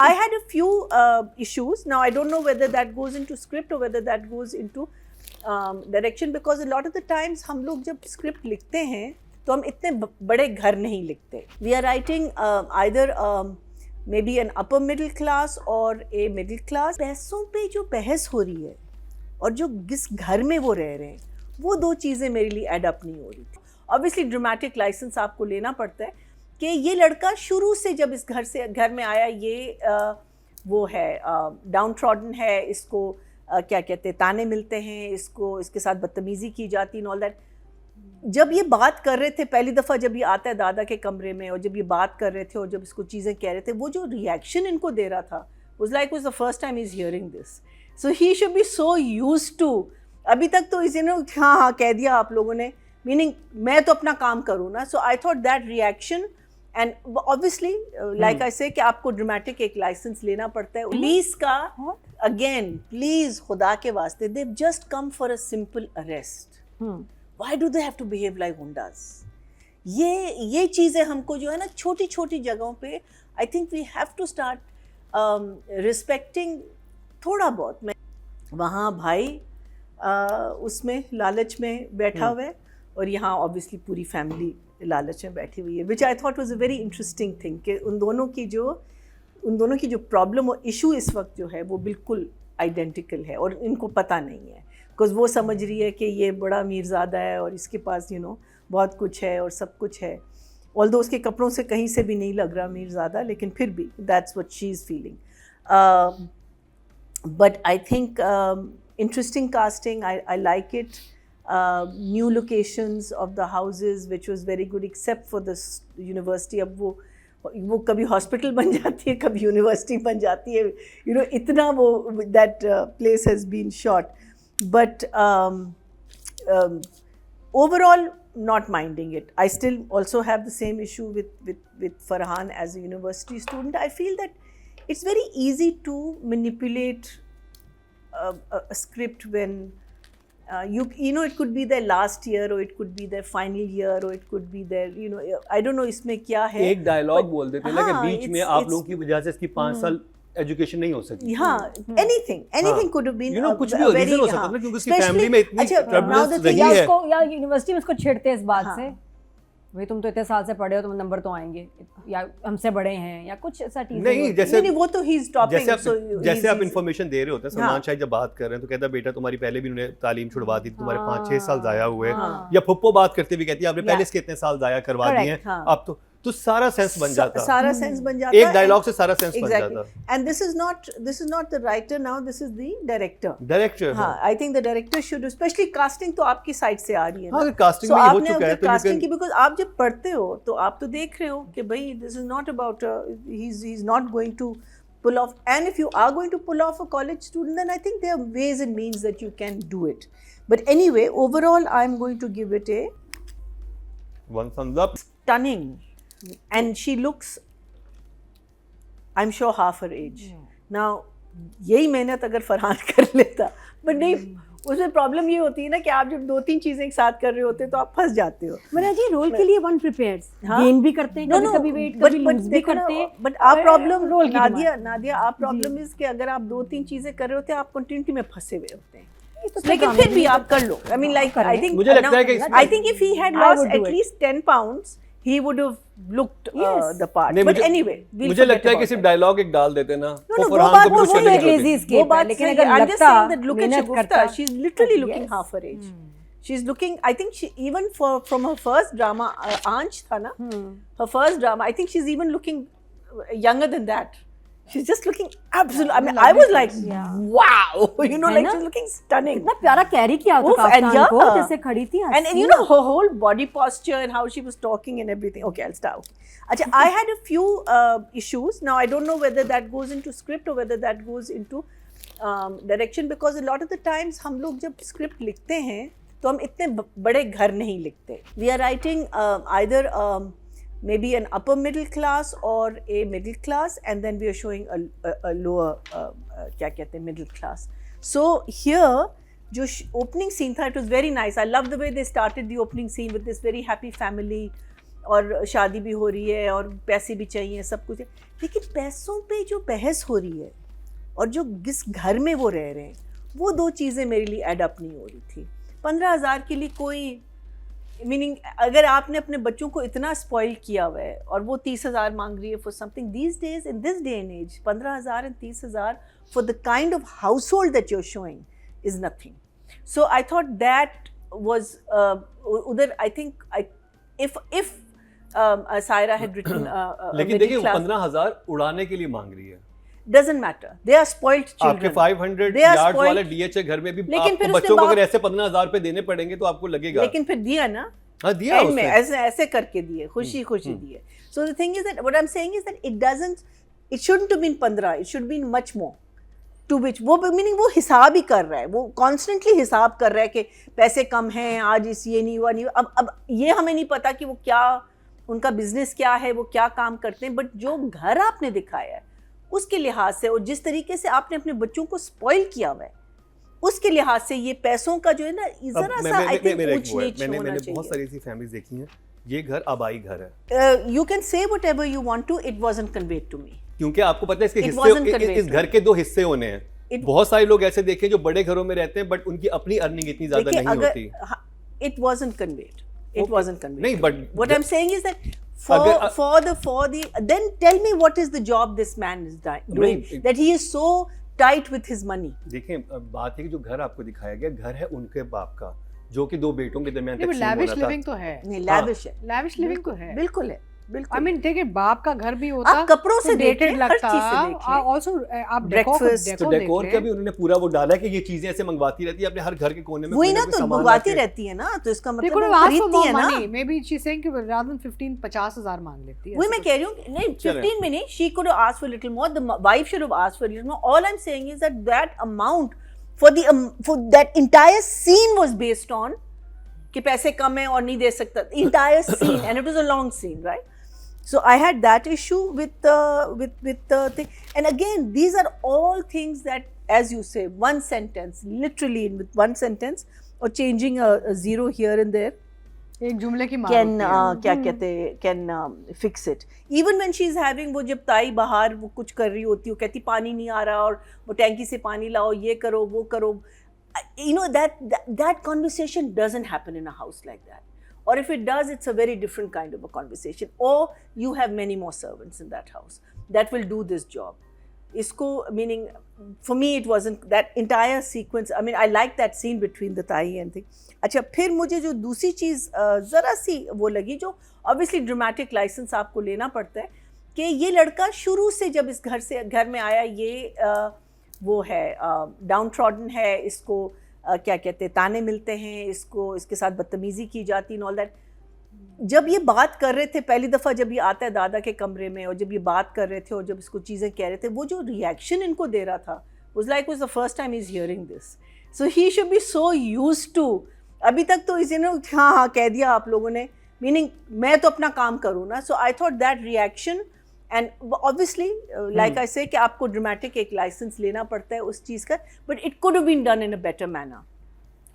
I had a few issues. Now I don't know whether that goes into script or whether that goes into direction, because a lot of the times हम लोग जब script लिखते हैं तो हम इतने बड़े घर नहीं लिखते. We are writing either maybe an upper middle class or a middle class. पैसों पे जो बहस हो रही है और जो जिस घर में वो रह रहे हैं, वो दो चीज़ें मेरे लिए एड अप नहीं हो रही थी. ऑब्वियसली ड्रामेटिक लाइसेंस आपको लेना पड़ता है कि ये लड़का शुरू से जब इस घर में आया, ये वो है डाउन ट्रॉडन है, इसको क्या कहते हैं, ताने मिलते हैं, इसके साथ बदतमीज़ी की जाती है, ऑल दैट. जब ये बात कर रहे थे पहली दफ़ा, जब ये आता है दादा के कमरे में और जब ये बात कर रहे थे और जब इसको चीज़ें कह रहे थे, वो जो रिएक्शन इनको दे रहा था was like was the first time he's hearing this. So he should be so used to. अभी तक तो इसी ने हाँ कह दिया आप लोगों ने, मीनिंग मैं तो अपना काम करूँ ना. So I thought that reaction, and obviously like I say कि आपको ड्रामेटिक एक लाइसेंस लेना पड़ता है. पुलिस का again please खुदा के वास्ते, they've just come for a simple arrest. Why do they have to behave like hundas? ये चीज़ें हमको जो है ना छोटी छोटी जगहों पे I think we have to start respecting थोड़ा बहुत. मैं वहाँ भाई उसमें लालच में बैठा हुआ है और यहाँ ऑब्वियसली पूरी फैमिली लालच में बैठी हुई है, which I thought was a very interesting thing कि उन दोनों की जो प्रॉब्लम और इशू इस वक्त जो है वो बिल्कुल आइडेंटिकल है और इनको पता नहीं है. बिकॉज वो समझ रही है कि ये बड़ा अमीरज़ादा है और इसके पास बहुत कुछ है और सब कुछ है, ऑल्दो उसके कपड़ों से कहीं से भी नहीं लग रहा अमीरज़ादा, लेकिन फिर भी that's what she is feeling. But I think interesting casting. I like it. New locations of the houses, which was very good, except for this university. अब वो कभी hospital बन जाती है, कभी university बन जाती है. इतना वो that place has been shot. But overall, not minding it. I still also have the same issue with Farhan as a university student. I feel that it's very easy to manipulate a script when it could be their last year or it could be their final year or it could be their I don't know इसमें क्या है. एक dialogue बोल देते हैं ना कि बीच में आप लोगों की वजह से इसकी 5 साल एजुकेशन नहीं हो सकती. हाँ, anything could have been. कुछ भी रीजन हो सकता है ना, क्योंकि उसकी फैमिली में इतनी ट्रबल्स रही है. या यूनिवर्सिटी में उसको छेड़ते हैं इस बात से, भाई तुम तो इतने साल से पढ़े हो, तुम नंबर तो आएंगे, या हमसे बड़े हैं, या कुछ ऐसा चीज़ नहीं. जैसे वो तो ही इज टॉपिंग. जैसे आप इन्फॉर्मेशन दे रहे होते हैं, सलमान शाह जब बात कर रहे हैं तो कहता है बेटा तुम्हारी पहले भी उन्होंने तालीम छुड़वा दी, तुम्हारे 5-6 साल जाया हुए. या फुप्पो बात करते भी कहती है आपने पहले इसके इतने साल जाया करवा दिए हैं, आप तो सारा सेंस बन जाता. सारा सेंस बन जाता. एक डायलॉग से सारा सेंस बन जाता. And this is not the writer now, this is the director. हाँ, I think the director should, especially casting तो आपकी साइड से आ रही है. हाँ, कास्टिंग में हो चुका है तो कास्टिंग की, बिकॉज़ आप जब पढ़ते हो तो आप तो देख रहे हो कि भाई this is not about he is not going to pull off. And if you are going to pull off a college student, then I think there are ways and means that you can do it. But anyway, overall I'm going to give it a 1 thumbs up. Stunning. And she looks, I'm sure, half her age. Now, यही मेहनत अगर फरहान कर लेता, but नहीं, उसमें problem ये होती है ना कि आप जब 2-3 चीजें एक साथ कर रहे होते हैं तो आप फंस जाते हो. मतलब जी रोल के लिए वन प्रिपेयर्स, गेन भी करते हैं, कभी वेट, कभी लूज भी करते हैं. बट आप प्रॉब्लम नादिया आप प्रॉब्लम इज कि अगर आप 2-3 चीजें कर रहे होते हैं, आप कंटिन्यूटी में फंसे हुए होते हैं. लेकिन फिर भी आप कर लो. I mean, like I think मुझे लगता है कि I think if he had lost at least 10 pounds, he would have looked the part. But anyway, मुझे लगता है कि सिर्फ डायलॉग एक डाल देते ना, वो फरहान को कुछ नहीं. वो बात लेकिन अगर I'm just saying that look at Shagufta, she's literally looking half her age. She's looking, I think she even from her first drama, Ansh tha na, her first drama, I think she's even looking younger than that. She's just looking absolutely. I mean, I was like, wow, like she's looking stunning. इतना प्यारा carry किया था kaftan को, जैसे खड़ी थी. And her whole body posture and how she was talking and everything. Okay, I'll start. Acha, I had a few issues. Now I don't know whether that goes into script or whether that goes into direction, because a lot of the times हम लोग जब script लिखते हैं तो हम इतने बड़े घर नहीं लिखते. We are writing either maybe an upper middle class or a middle class, and then we are showing a lower क्या कहते हैं middle class. So here जो opening scene था, it was very nice. I love the way they started the opening scene with this very happy family. और शादी भी हो रही है और पैसे भी चाहिए, सब कुछ है, लेकिन पैसों पे जो बहस हो रही है और जो जिस घर में वो रह रहे हैं, वो दो चीज़ें मेरे लिए एड अप नहीं हो रही थी। 15,000 के लिए कोई मीनिंग, अगर आपने अपने बच्चों को इतना स्पॉइल किया हुआ है और वो 30,000 मांग रही है for something these days in this day and age, 15,000 and 30,000 for the kind of household that you are showing is nothing. So I thought that was उधर I think if Saira had written लेकिन देखिए 15,000 उड़ाने के लिए मांग रही है. doesn't matter, they are spoiled children. आपके 500 They are यार्ड्स spoiled. वाले डीएच घर में भी लेकिन फिर आपको उसने बच्चों को बाप- अगर ऐसे 15,000 रुपए देने पड़ेंगे तो आपको लगेगा. लेकिन फिर दिया ना, हाँ दिया end में उसने. ऐसे ऐसे करके दिए, खुशी खुशी दिए. So the thing is that what I'm saying is that it shouldn't have been 15, it should have been much more. To which वो मीनिंग वो हिसाब ही कर रहा है, वो कॉन्स्टेंटली हिसाब कर रहा है कि पैसे कम हैं, आज इस ये नहीं हुआ नहीं हुआ. अब ये हमें नहीं पता कि वो क्या, उनका बिजनेस क्या है, वो क्या काम करते हैं, बट जो घर आपने दिखाया है उसके लिहाज से और जिस तरीके से आपने अपने बच्चों को स्पॉइल किया हुआ है उसके लिहाज से ये पैसों का जो है ना जरा सा आई थिंक ऊंच नीच होना मैंने चाहिए. बहुत सारी ऐसी फैमिलीज देखी हैं, ये घर आबाई घर है. You can say whatever you want to, it wasn't conveyed to me. क्योंकि आपको पता है इसके It wasn't हिस्से, conveyed इस to घर me. के दो हिस्से होने हैं. बहुत सारे लोग ऐसे देखे जो बड़े घरों में रहते हैं बट उनकी अपनी अर्निंग इतनी ज्यादा देखिए, नहीं अगर होती. it wasn't conveyed, it Okay. wasn't conveyed. नहीं, but what I'm saying is that for the then tell me what is the job this man is doing नहीं, that he is so tight with his money. देखिए बात है कि जो घर आपको दिखाया गया घर है उनके बाप का, जो कि दो बेटों के दरमियान तकसीम हो लैविश रहा था. लिविंग तो है, नहीं, lavish है, लैविश लिविंग तो है, बिल्कुल है, बिल्कुल. आई मीन देखिए बाप का घर भी होता, आप कपड़ों से डेटेड देखिए, हर लगता, चीज से देखिए. आल्सो आप Breakfast, तो डेकोर का भी उन्होंने पूरा वो डाला है कि ये चीजें ऐसे मंगवाती रहती है अपने हर घर के कोने में. वही कोने ना, में तो सामान मंगवाती लाके. रहती है ना, तो इसका they मतलब could वो have asked for खरीदती है more ना. money, maybe she's saying कि rather than 50,000 मांग लेती है. वही मैं कह रही हूँ, नहीं 15 में नहीं, she could have asked for a little more, the wife should have asked for a little more. All I'm saying is that amount for that entire scene was based on कि पैसे कम है और नहीं दे सकता. The entire scene, and it was a long scene, right? So I had that issue with the thing. And again, these are all things that, as you say, one sentence, literally with one sentence, or changing a zero here and there, एक जुमले की मार can होती है. क्या कहते हैं, can fix it. Even when she is having, वो जब ताई बाहर वो कुछ कर रही होती है, वो कहती पानी नहीं आ रहा और वो टैंकी से पानी लाओ, ये करो वो करो. You know that conversation doesn't happen in a house like that. Or if it does, it's a very different kind of a conversation. Or you have many more servants in that house that will do this job. Isko, meaning, for me it wasn't that entire sequence. I mean, I like that scene between the ताई and thing. अच्छा, फिर मुझे जो दूसरी चीज़ ज़रा सी वो लगी, जो obviously dramatic license आपको लेना पड़ता है, कि ये लड़का शुरू से जब इस घर में आया, ये वो है डाउन ट्रॉडन है, इसको क्या कहते हैं, ताने मिलते हैं, इसके साथ बदतमीज़ी की जाती है, ऑल दैट. जब ये बात कर रहे थे पहली दफ़ा, जब ये आता है दादा के कमरे में और जब ये बात कर रहे थे और जब इसको चीज़ें कह रहे थे, वो जो रिएक्शन इनको दे रहा था was like was the first time he's hearing this. So he should be so used to, अभी तक तो इसे ना हाँ कह दिया आप लोगों ने, मीनिंग मैं तो अपना काम करूँ ना. So I thought that reaction, and obviously like I say कि आपको ड्रामेटिक एक लाइसेंस लेना पड़ता है उस चीज़ का, but it could have been done in a better manner.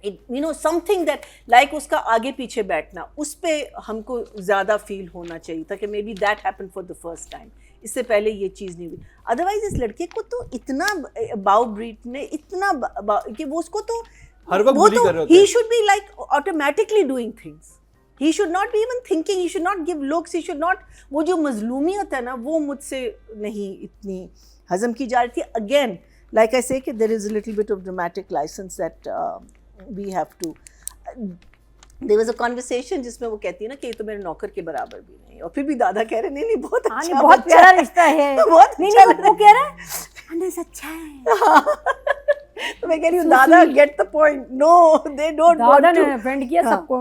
It, you know, something that like उसका आगे पीछे बैठना, उस पर हमको ज़्यादा फील होना चाहिए था कि may be that happen for the first time, इससे पहले ये चीज़ नहीं हुई. अदरवाइज इस लड़के को तो इतना बाउ ब्रीट ने इतना कि वो उसको तो हर वक्त वो बुली कर रहे तो होते ही हैं. Should be like automatically doing things. He should not be even thinking, he should not give looks, he should not, वो जो मजलूमियत है ना, वो मुझसे नहीं इतनी हजम की जा रही थी. अगेन लाइक आई से कि there is a little bit of dramatic licence that we have to. There was a conversation जिसमें वो कहती है ना कि ये तो मेरे नौकर के बराबर भी नहीं, और फिर भी दादा कह रहे नहीं नहीं बहुत अच्छा, बहुत प्यारा रिश्ता है. बहुत नहीं अच्छा नहीं, वो कह रहा है अनस अच्छा है. तो मैं कह रही हूँ दादा get the point, no they don't दादा ने फ्रेंड किया सबको.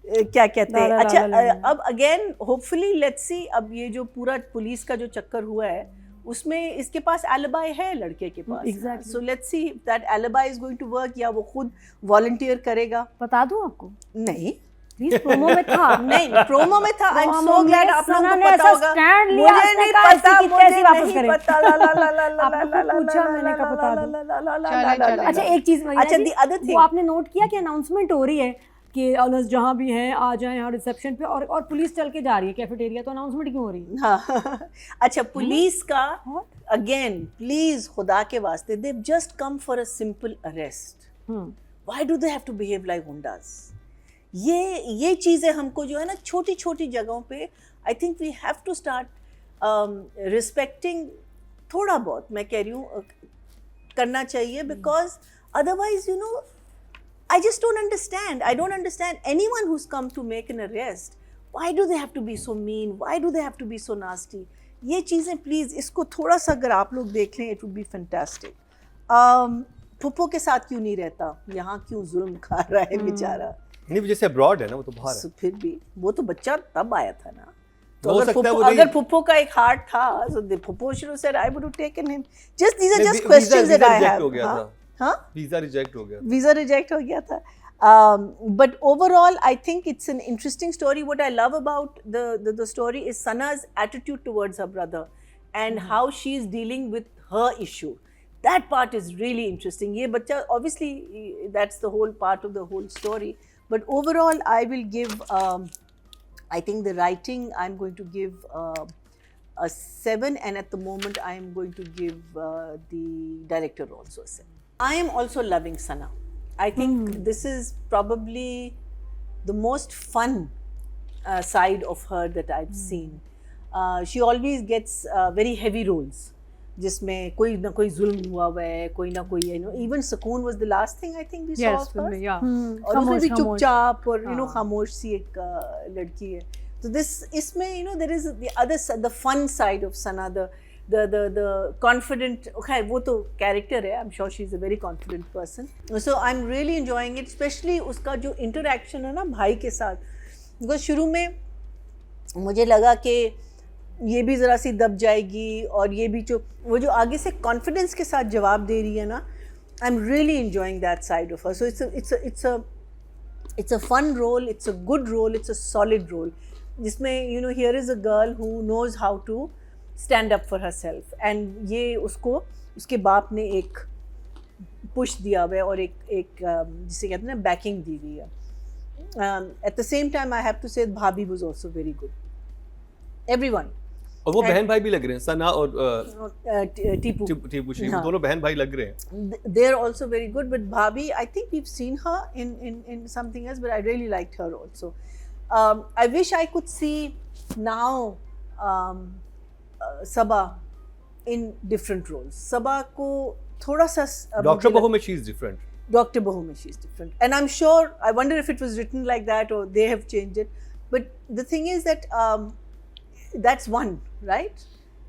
क्या कहते हैं. ला, अच्छा, ला, ला, अब अगेन होपफुली लेट्स सी, अब ये जो पूरा पुलिस का जो चक्कर हुआ है उसमें इसके पास एलिबाई है लड़के के पास. Exactly. So let's see that alibi is going to work, या वो खुद वॉलंटियर करेगा. बता दूं आपको, नहीं प्लीज प्रोमो में था. नहीं प्रोमो में था. I am promo so glad में आप लोगों सना को ने पता ऐसा होगा. स्टैंड लिया, मुझे उसने नहीं कहा पता, इसकी मुझे कैसे वापस नहीं करें. पता. ला ला ला ला ला आपको ला ला पूछा, ला मैंने कहा बता दूं. ला ला ला ला चले, ला चले. ला. अच्छा एक चीज, अच्छा, the other वो thing, आपने नोट किया कि अनाउंसमेंट हो रही है कि ऑनर्स जहाँ भी हैं आ जाएं यहाँ रिसेप्शन पे, और पुलिस चल के जा रही है कैफेटेरिया, तो अनाउंसमेंट क्यों हो रही है? हाँ अच्छा पुलिस का अगेन प्लीज खुदा के वास्ते they just come for a simple arrest, why do they have to behave like goondas? ये चीज़ें हमको जो है ना छोटी छोटी जगहों पे I think we have to start respecting, थोड़ा बहुत मैं कह रही हूँ करना चाहिए, because otherwise you know I just don't understand. I don't understand anyone who's come to make an arrest. Why do they have to be so mean? Why do they have to be so nasty? ये चीज़ें please इसको थोड़ा सा अगर आप लोग देख लें it would be fantastic. फुप्पो के साथ क्यों नहीं रहता? यहाँ क्यों जुल्म खा रहा है बेचारा? नहीं जैसे अब्रॉड है ना, वो तो बाहर है। फिर भी वो तो बच्चा तब आया था ना, तो हो सकता है वो नहीं- अगर फुप्पो का एक हार्ट था, so the फुप्पो should have said I would have taken him. Just these are just questions that I have. हाँ वीजा रिजेक्ट हो गया, वीज़ा रिजेक्ट हो गया था. But overall, I think it's an interesting story. What I love about the story is Sana's attitude towards her brother and how she is dealing with her issue. That part is really interesting. ये बच्चा obviously that's the whole part of the whole story. But overall, I will give. I think the writing I'm going to give a 7, and at the moment I am going to give the director also a 7. I am also loving Sana. I think this is probably the most fun side of her that I've seen. She always gets very heavy roles, जिसमें कोई ना कोई जुल्म हुआ है, कोई ना कोई, you know, even Sukoon was the last thing I think we saw of her. yeah. और उसमें भी चुपचाप और you know खामोश सी एक लड़की है. तो इसमें you know there is the other side, the fun side of Sana, the confident, okay, वो तो character है, I'm sure she's a very confident person. So I'm really enjoying it, especially उसका जो interaction है ना भाई के साथ, because शुरू में मुझे लगा कि ये भी ज़रा सी दब जाएगी, और ये भी वो जो आगे से confidence के साथ जवाब दे रही है ना, I'm really enjoying that side of her. So it's a fun role, it's a good role, it's a solid role, जिसमें you know here is a girl who knows how to stand up for herself, and ये उसको उसके बाप ने एक push दिया हुआ है और एक जिसे कहते हैं ना backing दी हुई है. At the same time I have to say Bhabhi was also very good. Everyone. और वो बहन भाई भी लग रहे हैं, सना और टीपू श्री, वो दोनों बहन भाई लग रहे हैं. They are also very good, but Bhabhi, I think we've seen her in something else, but I really liked her also. I wish I could see now Sabaa in different roles. Sabaa को थोड़ा सा doctor बहू में she is different. Dr. Bahu mein she is different, and I'm sure, I wonder if it was written like that or they have changed it, but the thing is that that's one, right?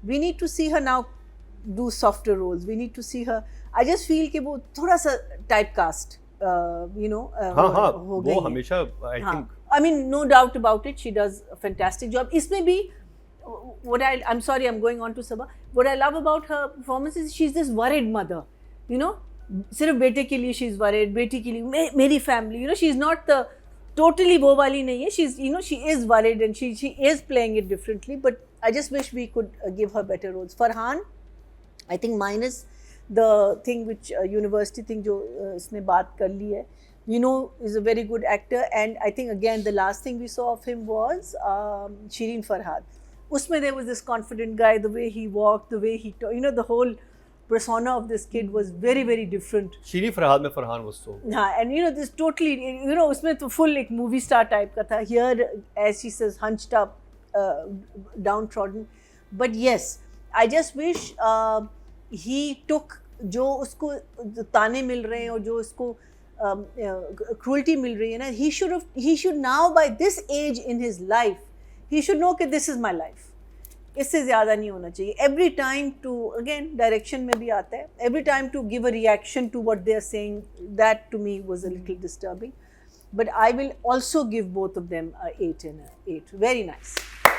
We need to see her now do softer roles. We need to see her. I just feel कि वो थोड़ा सा typecast, you know, हो गई वो है. हमेशा I think. I mean, no doubt about it, she does a fantastic job. इसमें भी I'm sorry, I'm going on to Sabaa. What I love about her performance is she's this worried mother, you know. सिर्फ बेटे के लिए she's worried, बेटी के लिए मेरी family, you know, she's not the totally वो वाली नहीं है. She's, you know, she is worried and she is playing it differently. But I just wish we could give her better roles. Farhan, I think minus the thing which university thing जो इसने बात कर ली है, you know, is a very good actor. And I think again the last thing we saw of him was Shireen Farhad. उसमें there was this confident guy, the way he walked, the way he talked, you know, the whole persona of this kid was very very different. शीरी फरहाद में Farhan was so. हाँ, and you know this totally, you know, उसमें तो full एक movie star type का था. Here, as she says, hunched up, downtrodden. But yes, I just wish he took जो उसको ताने मिल रहे हैं और जो उसको cruelty मिल रही है ना, he should now by this age in his life, he should know कि this is my life. इससे ज़्यादा नहीं होना चाहिए. Every time to, again, direction में भी आता है, every time to give a reaction to what they are saying, that to me was a little disturbing. But I will also give both of them a 8 and a 8. Very nice.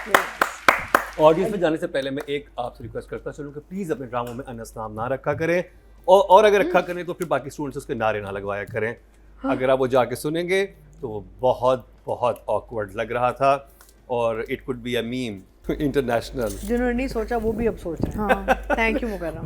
Very nice. Audience में जाने से पहले मैं एक आपसे request करता चलूँ कि प्लीज़ अपने ड्रामों में अनस नाम ना रखा करें, और अगर रखा करें तो फिर बाकी स्टूडेंट्स उसके नारे ना लगवाया करें. अगर आप वो जाके सुनेंगे तो वो बहुत बहुत ऑकवर्ड लग रहा था, और it could be a meme international. जिन्होंने नहीं सोचा वो भी अब सोच रहे हैं. Thank you Mukarram.